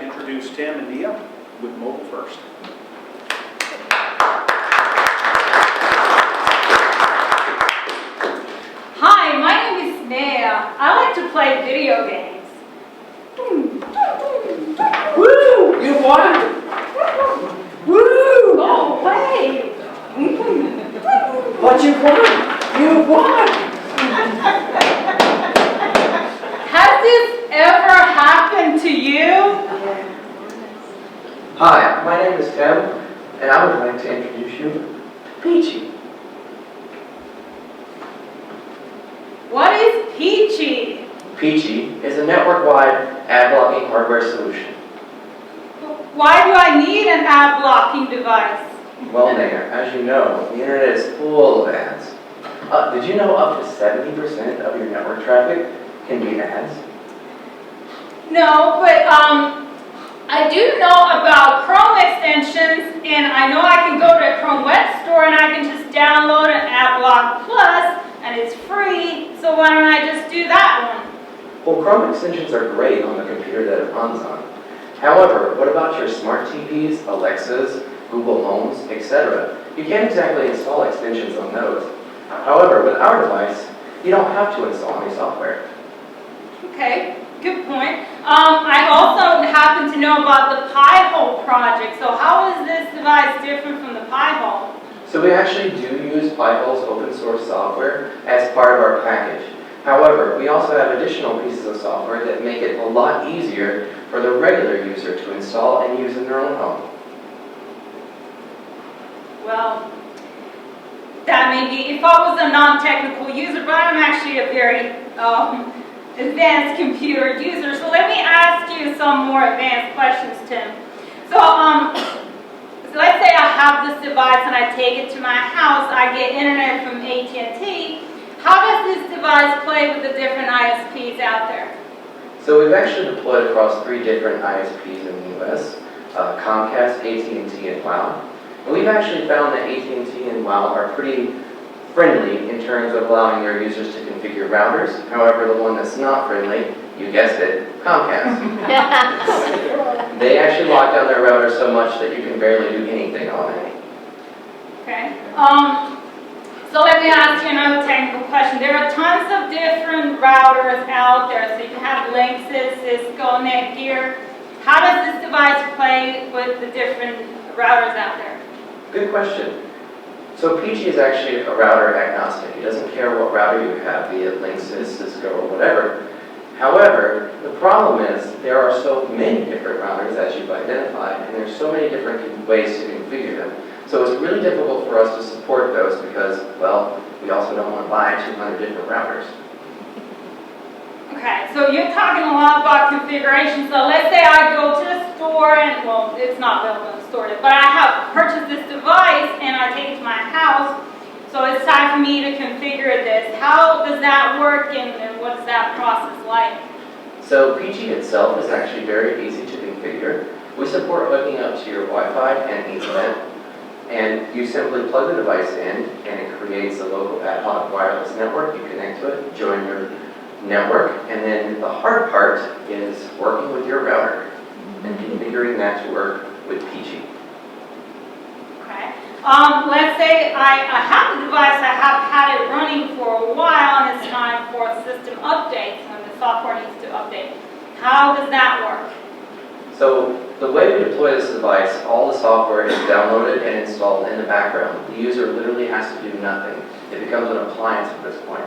introduce Tim and Nia with Mobile First. Hi, my name is Nea. I like to play video games. Woo! You won! Woo! Go away! But you won! You won! Has this ever happened to you? Hi, my name is Tim, and I would like to introduce you to Peachy. What is Peachy? Peachy is a network-wide ad blocking hardware solution. Why do I need an ad blocking device? Well, Naya, as you know, the internet is full of ads. Did you know up to 70% of your network traffic can be ads? No, but I do know about Chrome extensions, and I know I can go to a Chrome Web Store and I can just download an AdBlock Plus, and it's free, so why don't I just do that one? Well, Chrome extensions are great on the computer that it runs on. However, what about your smart TVs, Alexas, Google Homes, etc.? You can't exactly install extensions on those. However, with our device, you don't have to install any software. Okay, good point. I also happen to know about the Pi-hole project, so how is this device different from the Pi-hole? So we actually do use Pi-hole's open source software as part of our package. However, we also have additional pieces of software that make it a lot easier for the regular user to install and use in their own home. Well, that may be if I was a non-technical user, but I'm actually a very advanced computer user. So let me ask you some more advanced questions, Tim. So let's say I have this device and I take it to my house. I get internet from AT&T. How does this device play with the different ISPs out there? So we've actually deployed across 3 different ISPs in the US, Comcast, AT&T, and WOW. And we've actually found that AT&T and WOW are pretty friendly in terms of allowing their users to configure routers. However, the one that's not friendly, you guessed it, Comcast. They actually lock down their router so much that you can barely do anything on it. Okay. So let me ask you another technical question. There are tons of different routers out there. So you have Linksys, Cisco, Netgear. How does this device play with the different routers out there? Good question. So Peachy is actually a router agnostic. It doesn't care what router you have, be it Linksys, Cisco, or whatever. However, the problem is there are so many different routers as you've identified, and there's so many different ways to configure them. So it's really difficult for us to support those because, well, we also don't want to buy 200 different routers. Okay, so you're talking a lot about configuration. So let's say I go to the store and, well, it's not available in the store, but I have purchased this device and I take it to my house. So it's time for me to configure this. How does that work and what is that process like? So Peachy itself is actually very easy to configure. We support hooking up to your Wi-Fi and Ethernet. And you simply plug the device in and it creates a local ad hoc wireless network. You connect to it, join your network, and then the hard part is working with your router and configuring that to work with Peachy. Okay. Let's say I have the device, I have had it running for a while, and it's time for system updates when the software needs to update. How does that work? So the way we deploy this device, all the software is downloaded and installed in the background. The user literally has to do nothing. It becomes an appliance at this point.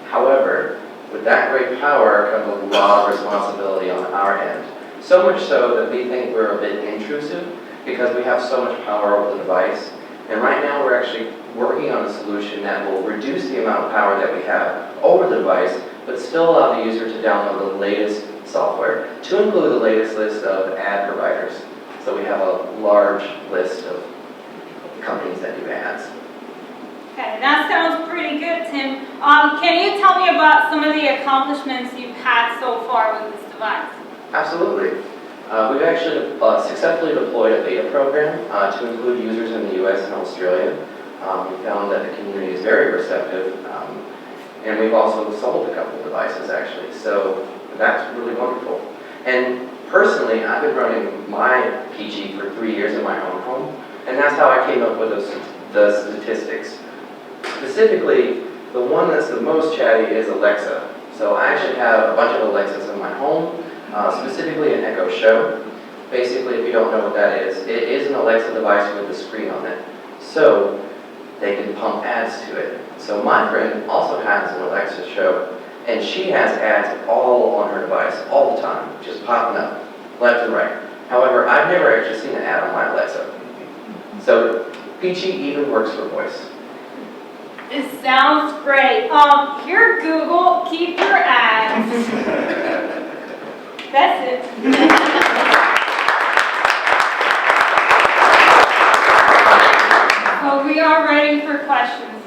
However, with that great power comes a lot of responsibility on our end. So much so that we think we're a bit intrusive because we have so much power over the device. And right now we're actually working on a solution that will reduce the amount of power that we have over the device, but still allow the user to download the latest software, to include the latest list of ad providers. So we have a large list of companies that do ads. Okay, that sounds pretty good, Tim. Can you tell me about some of the accomplishments you've had so far with this device? Absolutely. We've actually successfully deployed a beta program to include users in the US and Australia. We found that the community is very receptive, and we've also sold a couple devices actually, so that's really wonderful. And Personally, I've been running my PG for 3 years in my own home, and that's how I came up with the statistics. Specifically, the one that's the most chatty is Alexa. So I actually have a bunch of Alexas in my home, specifically an Echo Show. Basically, if you don't know what that is, it is an Alexa device with a screen on it. So they can pump ads to it. So my friend also has an Alexa Show, and she has ads all on her device, all the time, just popping up, left and right. However, I've never actually seen an ad on my Alexa. So Peachy even works for voice. It sounds great. Here, Google, keep your ads. That's it. So we are ready for questions.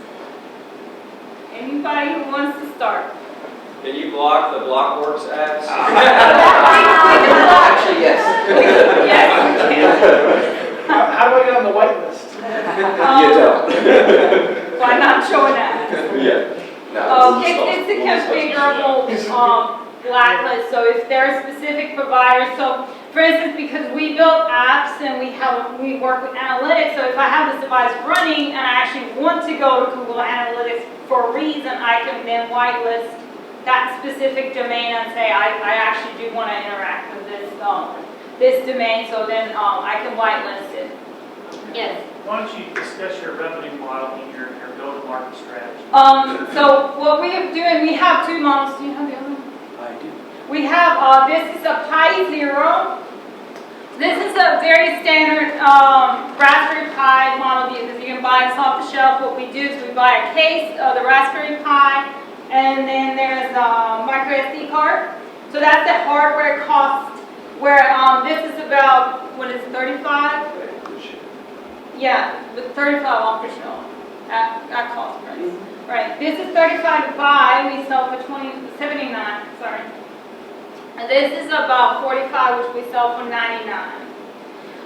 Anybody who wants to start? Can you block the Blockworks ads? Actually, yes. Yes, How do I get on the whitelist? we can. Why not showing ads? Yeah. It's a configurable blacklist, so if there are specific providers, so for instance, because we build apps and we work with analytics, so if I have this device running and I actually want to go to Google Analytics for a reason, I can then whitelist that specific domain and say, I actually do want to interact with this domain, so then I can whitelist it. Yes. Why don't you discuss your revenue model and your go-to-market strategy? So what we are doing, we have two models. Do you have the other one? I do. We have, this is a Pi Zero. This is a very standard Raspberry Pi model because you can buy this off the shelf. What we do is we buy a case of the Raspberry Pi, and then there's a micro SD card. So that's the hardware cost, where this is about, what is it, 35? Yeah, but 35 off the shelf at cost price. Right, this is 35 to buy, we sell for 79, sorry. And this is about 45, which we sell for 99.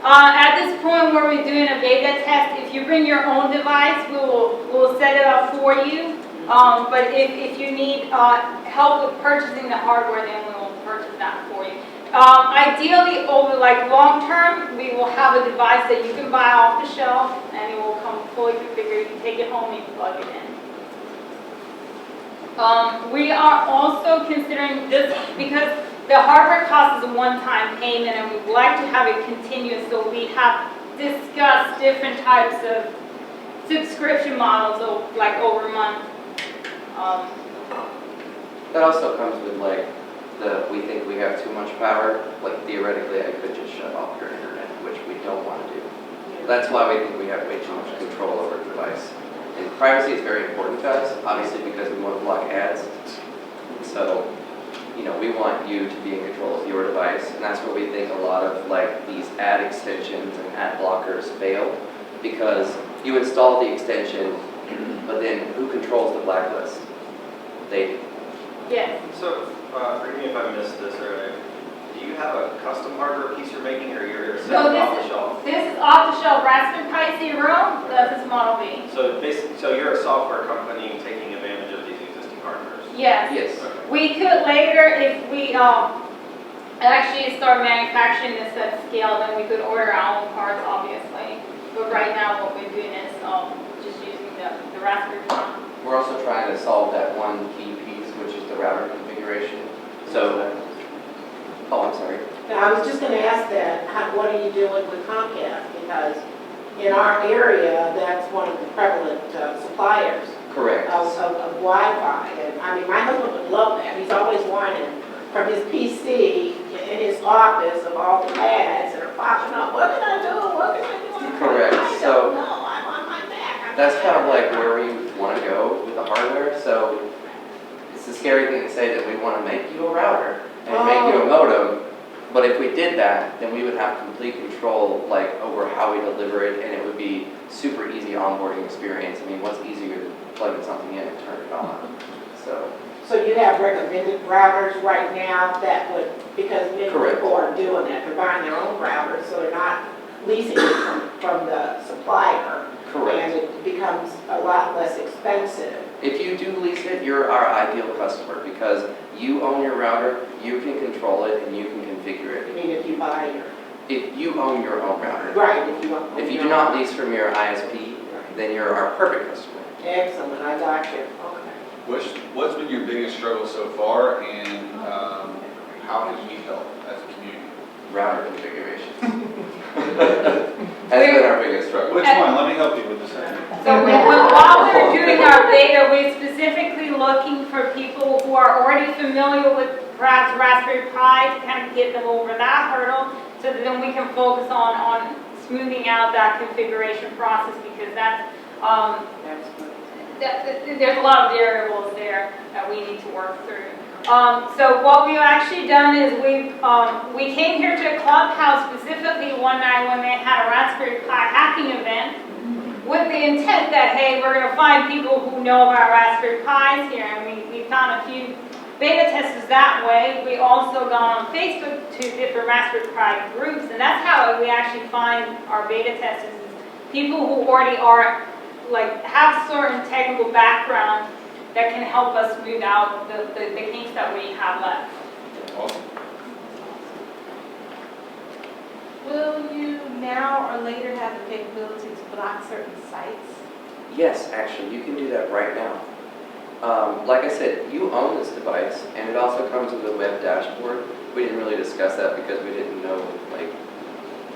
At this point where we're doing a beta test, if you bring your own device, we'll set it up for you. But if you need help with purchasing the hardware, then we will purchase that for you. Ideally, over long term, we will have a device that you can buy off the shelf, and it will come fully configured. You take it home and you plug it in. We are also considering this because the hardware cost is a one-time payment, and we would like to have it continuous. So we have discussed different types of subscription models, over a month. That also comes with we think we have too much power. Theoretically, I could just shut off your internet, which we don't want to do. That's why we think we have way too much control over the device. And privacy is very important to us, obviously, because we want to block ads. So, we want you to be in control of your device, and that's where we think a lot of these ad extensions and ad blockers fail, because you install the extension, but then who controls the blacklist? They do. Yes. So, forgive me if I missed this earlier. Do you have a custom hardware piece you're making, or you're selling off the shelf? This is off-the-shelf Raspberry Pi Zero. This is Model B. So you're a software company taking advantage of these existing hardwares? Yes. Yes. Okay. We could later, if we actually start manufacturing this at scale, then we could order our own parts, obviously. But right now, what we're doing is just using the Raspberry Pi. We're also trying to solve that one key piece, which is the router configuration. So, I'm sorry. Now, I was just going to ask that, what are you doing with Comcast? Because in our area, that's one of the prevalent suppliers Correct. of Wi-Fi. And I mean, my husband would love that. He's always whining from his PC in his office of all the ads that are popping up. What can I do? What can I do? Correct. I So don't know. I'm on my Mac. that's kind of where we want to go with the hardware. So it's a scary thing to say that we want to make you a router and make you a modem. But if we did that, then we would have complete control over how we deliver it, and it would be super easy onboarding experience. I mean, what's easier than plugging something in and turning it on? So you have recommended routers right now that would, because many Correct. people are doing that, they're buying their own routers, so they're not leasing it from the supplier. Correct. And it becomes a lot less expensive. If you do lease it, you're our ideal customer because you own your router, you can control it, and you can configure I it. mean, if you buy your, If you own your own router. right, if you don't. If you do not lease from your ISP, then you're our perfect customer. Excellent, I got you, okay. What's been your biggest struggle so far, and how can we help as a community? Router configurations. That's been our biggest struggle. Which one? Let me help you with this. So while we're doing our beta, we're specifically looking for people who are already familiar with perhaps Raspberry Pi to kind of get them over that hurdle, so that then we can focus on smoothing out that configuration process, because that's, That's good. there's a lot of variables there that we need to work through. So what we've actually done is we came here to Clubhouse specifically one night when they had a Raspberry Pi hacking event, with the intent that, hey, we're going to find people who know about Raspberry Pis here, and we found a few beta testers that way. We also gone on Facebook to different Raspberry Pi groups, and that's how we actually find our beta testers, is people who already are, like, have certain technical background that can help us smooth out the kinks that we have left. Awesome. Will you now or later have the capability to block certain sites? Yes, actually, you can do that right now. Like I said, you own this device, and it also comes with a web dashboard. We didn't really discuss that because we didn't know, like,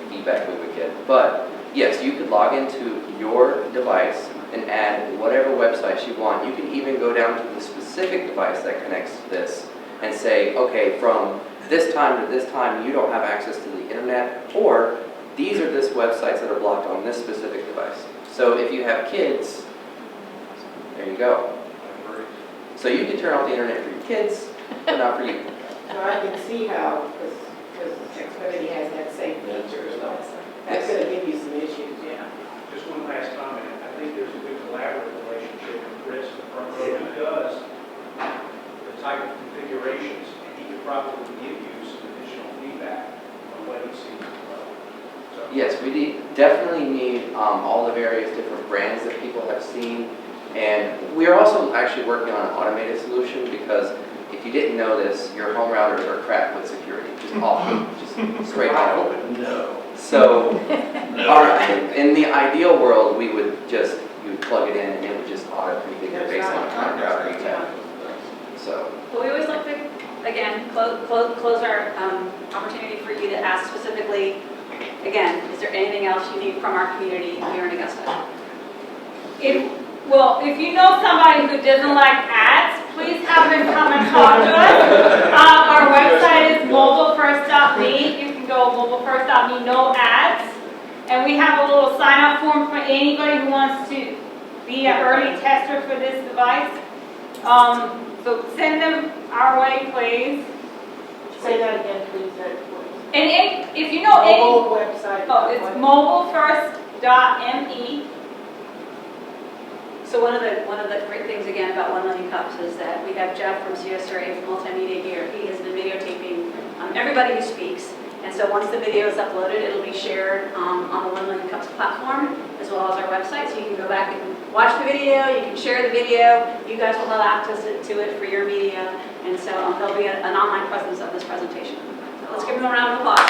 feedback we would get. But yes, you could log into your device and add whatever websites you want. You can even go down to the specific device that connects to this and say, okay, from this time to this time, you don't have access to the internet, or these are just websites that are blocked on this specific device. So if you have kids, there you go. So you can turn off the internet for your kids, but not for you. So I can see how, because Xfinity has that same feature, so that's gonna give you some issues, yeah. Just one last comment. I think there's a good collaborative relationship with Chris from Front Row, who does the type of configurations, and he could probably give you some additional feedback on what he sees as well. So, Yes, we definitely need all the various different brands that people have seen. And we're also actually working on an automated solution, because if you didn't know this, your home routers are cracked with security, just awful, just straight awful. No. So, in the ideal world, we would just, you would plug it in and it would just auto-configure based on the kind of router you have. So, But we always like to, again, close our opportunity for you to ask specifically, again, is there anything else you need from our community here in Augusta? If you know somebody who doesn't like ads, please have them come and talk to us. Our website is mobilefirst.me. You can go mobilefirst.me, no ads. And we have a little sign-up form for anybody who wants to be an early tester for this device. So send them our way, please. Say that again, please, And if you know any, Mobile website. it's mobilefirst.me. So one of the great things again about 1 Million Cups is that we have Jeff from CSRA from Multimedia here. He has been videotaping everybody who speaks. And so once the video is uploaded, it'll be shared on the 1 Million Cups platform, as well as our website. So you can go back and watch the video, you can share the video, you guys will have access to it for your media. And so there'll be an online presence of this presentation. So let's give them a round of applause.